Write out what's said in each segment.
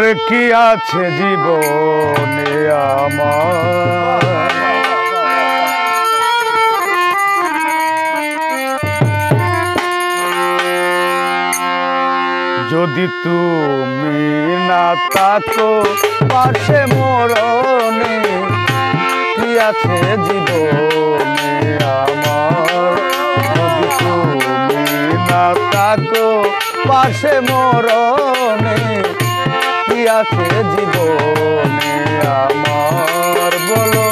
ওরে কি আছে জীবনে আমার, যদি তুমি না থাকো পাশে মরণে, কি আছে জীবনে আমার, যদি তুমি না থাকো পাশে মরণে, কি আছে জীবনে আমার, বলো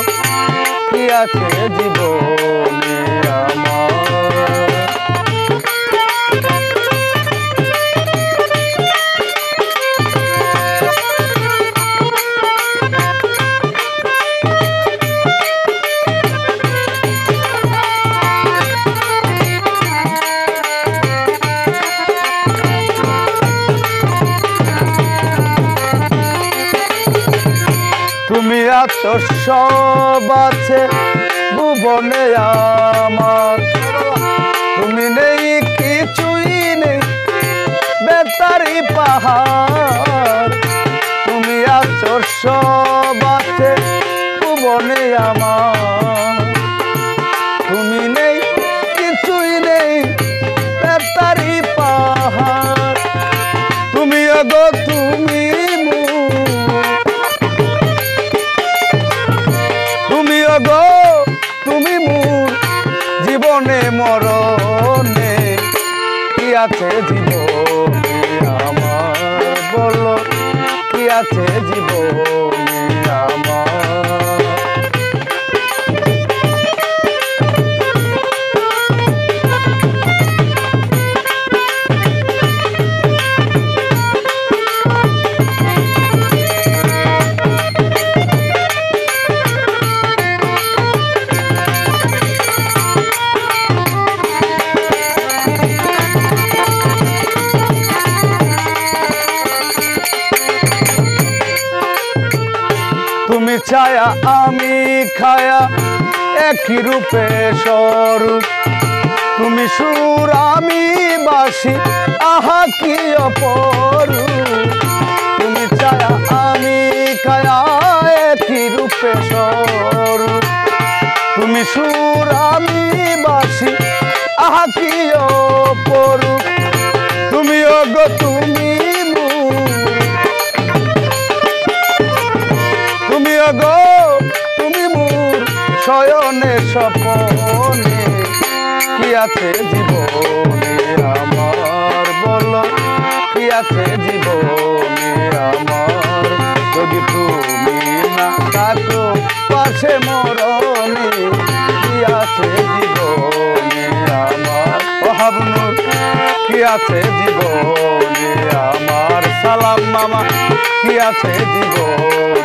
কি আছে জীবনে আমার। তুমি আছো সব আছে ভুবনে আমার, তুমি নেই কিছুই নেই বেতারি পাহাড়, তুমি আছো সব আছে ভুবনে আমার, তুমি নেই কিছুই নেই বেতারি পাহাড়, তুমি গো তুমি গো তুমি মোর জীবনে মরণে, কি আছে জীবনে আমার, বলো কি আছে জীবনে আমার। তুমি ছায়া আমি খায়া একই রূপে স্বরূপ, তুমি সুর আমি বাসি আহা কি অপরূপ, তুমি ছায়া আমি খায়া একই রূপে স্বরূপ, তুমি সুর আমি বাসি আহা কি অপরূপ, তুমি গো তুমি তুমি গো তুমি মোর শয়নে স্বপনে, কি আছে জীবনে আমার, বলো কি আছে জীবনে আমার, যদি তুমি না থাকো পাশে মরণে, কি আছে জীবনে আমার। ও হাবনুর কি আছে জীবনে আমার, সালাম মামা কি আছে জীবনে